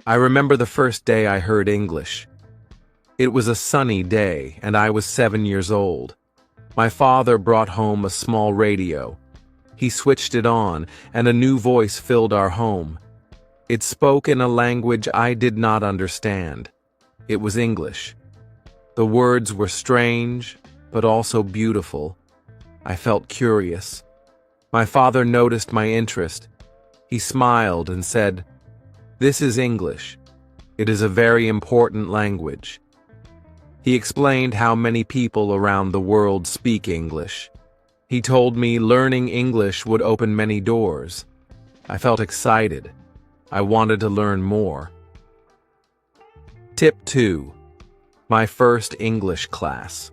I remember the first day I heard English. It was a sunny day, and I was 7 years old. My father brought home a small radio. He switched it on, and a new voice filled our home. It spoke in a language I did not understand. It was English. The words were strange, but also beautiful. I felt curious. My father noticed my interest. He smiled and said, "This is English. It is a very important language." He explained how many people around the world speak English. He told me learning English would open many doors. I felt excited. I wanted to learn more. Tip 2. My first English class.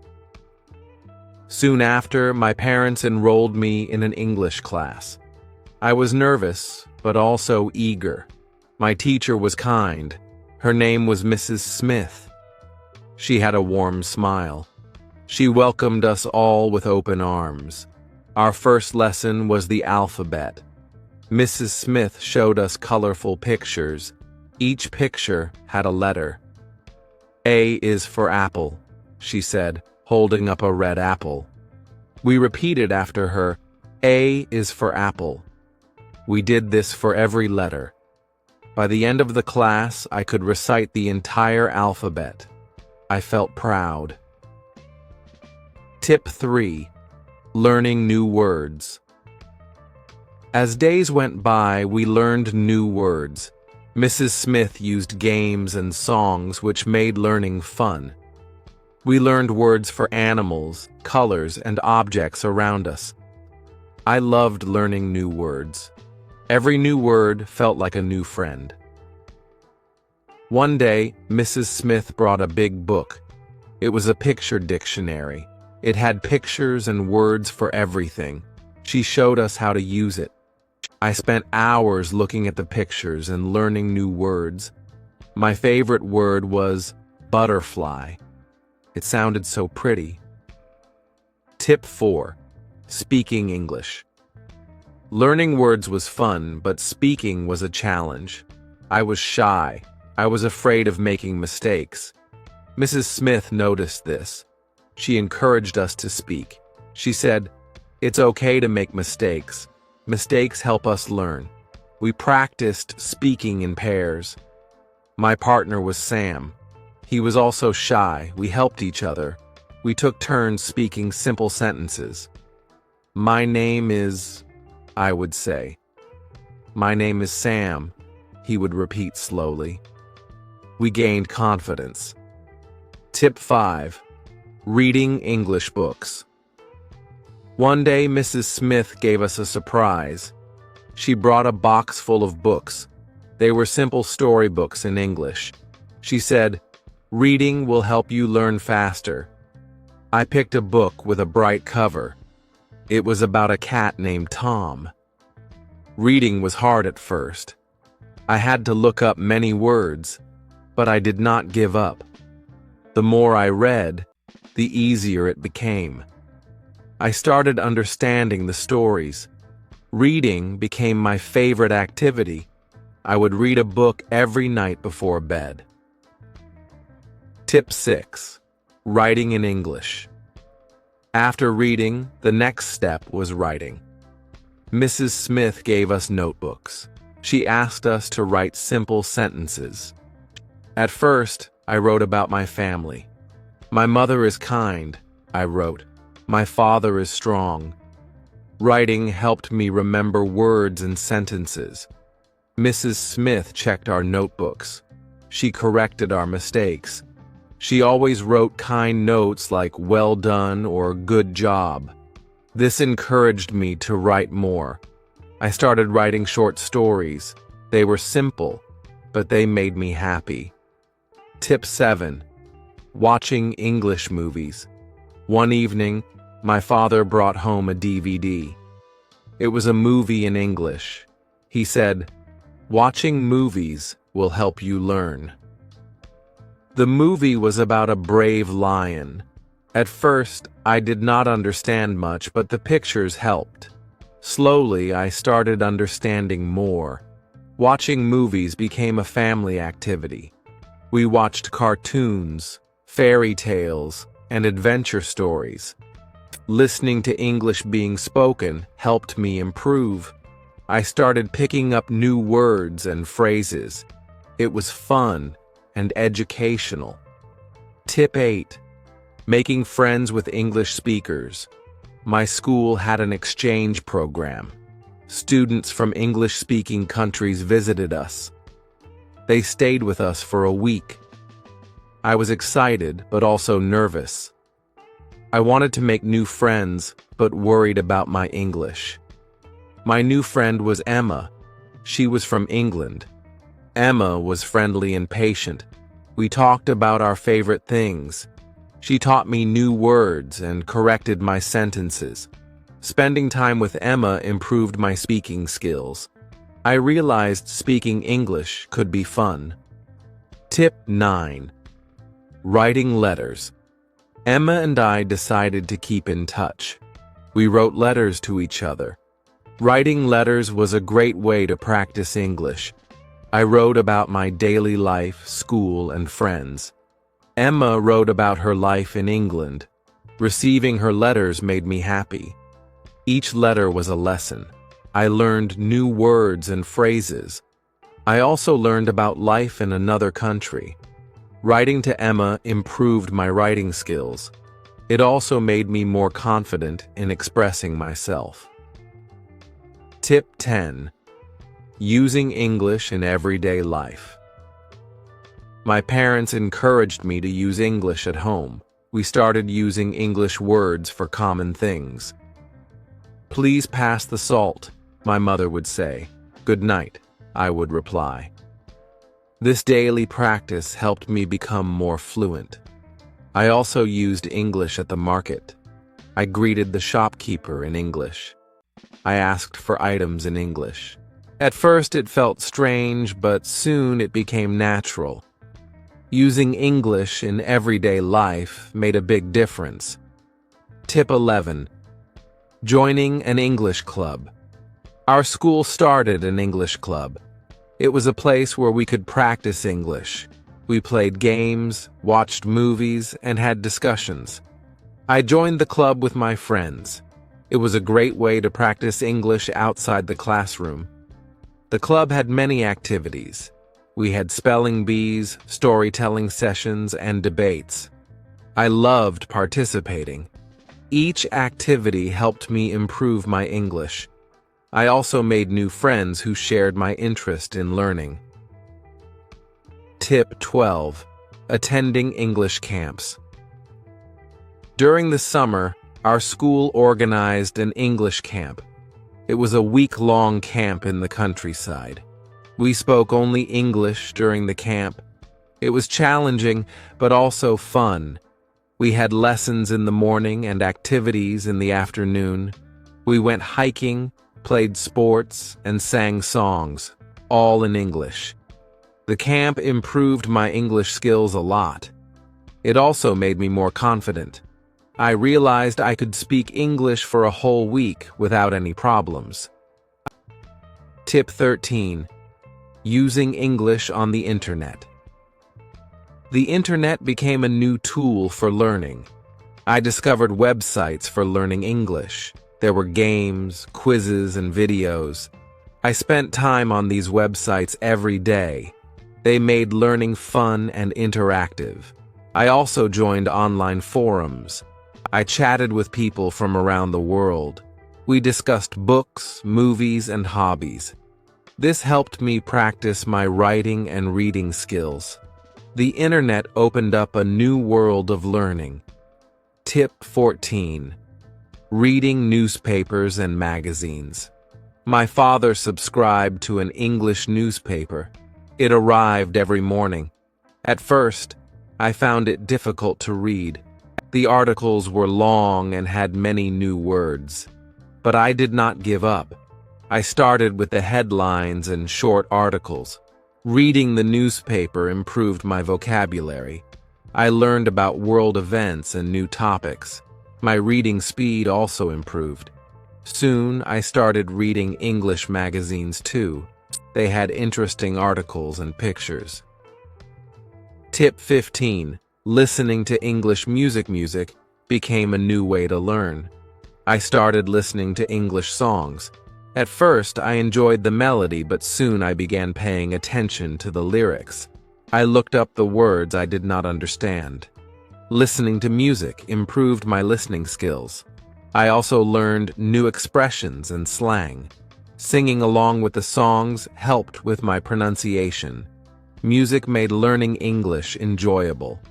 Soon after, my parents enrolled me in an English class. I was nervous, but also eager. My teacher was kind. Her name was Mrs. Smith. She had a warm smile. She welcomed us all with open arms. Our first lesson was the alphabet. Mrs. Smith showed us colorful pictures. Each picture had a letter. "A is for apple," she said, holding up a red apple. We repeated after her, "A is for apple." We did this for every letter. By the end of the class, I could recite the entire alphabet. I felt proud. Tip 3. Learning new words. As days went by, we learned new words. Mrs. Smith used games and songs which made learning fun. We learned words for animals, colors, and objects around us. I loved learning new words. Every new word felt like a new friend. One day, Mrs. Smith brought a big book. It was a picture dictionary. It had pictures and words for everything. She showed us how to use it. I spent hours looking at the pictures and learning new words. My favorite word was butterfly. It sounded so pretty. Tip 4. Speaking English. Learning words was fun, but speaking was a challenge. I was shy. I was afraid of making mistakes. Mrs. Smith noticed this. She encouraged us to speak. She said, "It's okay to make mistakes. Mistakes help us learn." We practiced speaking in pairs. My partner was Sam. He was also shy. We helped each other. We took turns speaking simple sentences. "My name is," I would say. "My name is Sam," he would repeat slowly. We gained confidence. Tip 5. Reading English books. One day, Mrs. Smith gave us a surprise. She brought a box full of books. They were simple storybooks in English. She said, "Reading will help you learn faster." I picked a book with a bright cover. It was about a cat named Tom. Reading was hard at first. I had to look up many words, but I did not give up. The more I read, the easier it became. I started understanding the stories. Reading became my favorite activity. I would read a book every night before bed. Tip 6. Writing in English. After reading, the next step was writing. Mrs. Smith gave us notebooks. She asked us to write simple sentences. At first, I wrote about my family. "My mother is kind," I wrote. "My father is strong." Writing helped me remember words and sentences. Mrs. Smith checked our notebooks. She corrected our mistakes. She always wrote kind notes like "well done" or "good job." This encouraged me to write more. I started writing short stories. They were simple, but they made me happy. Tip 7. Watching English movies. One evening, my father brought home a DVD. It was a movie in English. He said, "Watching movies will help you learn." The movie was about a brave lion. At first, I did not understand much, but the pictures helped. Slowly, I started understanding more. Watching movies became a family activity. We watched cartoons, fairy tales, and adventure stories. Listening to English being spoken helped me improve. I started picking up new words and phrases. It was fun and educational. Tip 8. Making friends with English speakers. My school had an exchange program. Students from English-speaking countries visited us. They stayed with us for a week. I was excited, but also nervous. I wanted to make new friends, but worried about my English. My new friend was Emma. She was from England. Emma was friendly and patient. We talked about our favorite things. She taught me new words and corrected my sentences. Spending time with Emma improved my speaking skills. I realized speaking English could be fun. Tip 9. Writing letters. Emma and I decided to keep in touch. We wrote letters to each other. Writing letters was a great way to practice English. I wrote about my daily life, school, and friends. Emma wrote about her life in England. Receiving her letters made me happy. Each letter was a lesson. I learned new words and phrases. I also learned about life in another country. Writing to Emma improved my writing skills. It also made me more confident in expressing myself. Tip 10. Using English in everyday life. My parents encouraged me to use English at home. We started using English words for common things. "Please pass the salt," my mother would say. "Good night," I would reply. This daily practice helped me become more fluent. I also used English at the market. I greeted the shopkeeper in English. I asked for items in English. At first it felt strange, but soon it became natural. Using English in everyday life made a big difference. Tip 11. Joining an English club. Our school started an English club. It was a place where we could practice English. We played games, watched movies, and had discussions. I joined the club with my friends. It was a great way to practice English outside the classroom. The club had many activities. We had spelling bees, storytelling sessions, and debates. I loved participating. Each activity helped me improve my English. I also made new friends who shared my interest in learning. Tip 12. Attending English camps. During the summer, our school organized an English camp. It was a week-long camp in the countryside. We spoke only English during the camp. It was challenging, but also fun. We had lessons in the morning and activities in the afternoon. We went hiking, played sports, and sang songs, all in English. The camp improved my English skills a lot. It also made me more confident. I realized I could speak English for a whole week without any problems. Tip 13. Using English on the Internet. The Internet became a new tool for learning. I discovered websites for learning English. There were games, quizzes, and videos. I spent time on these websites every day. They made learning fun and interactive. I also joined online forums. I chatted with people from around the world. We discussed books, movies, and hobbies. This helped me practice my writing and reading skills. The internet opened up a new world of learning. Tip 14. Reading newspapers and magazines. My father subscribed to an English newspaper. It arrived every morning. At first, I found it difficult to read. The articles were long and had many new words. But I did not give up. I started with the headlines and short articles. Reading the newspaper improved my vocabulary. I learned about world events and new topics. My reading speed also improved. Soon, I started reading English magazines too. They had interesting articles and pictures. Tip 15. Listening to English music became a new way to learn. I started listening to English songs. At first, I enjoyed the melody, but soon I began paying attention to the lyrics. I looked up the words I did not understand. Listening to music improved my listening skills. I also learned new expressions and slang. Singing along with the songs helped with my pronunciation. Music made learning English enjoyable.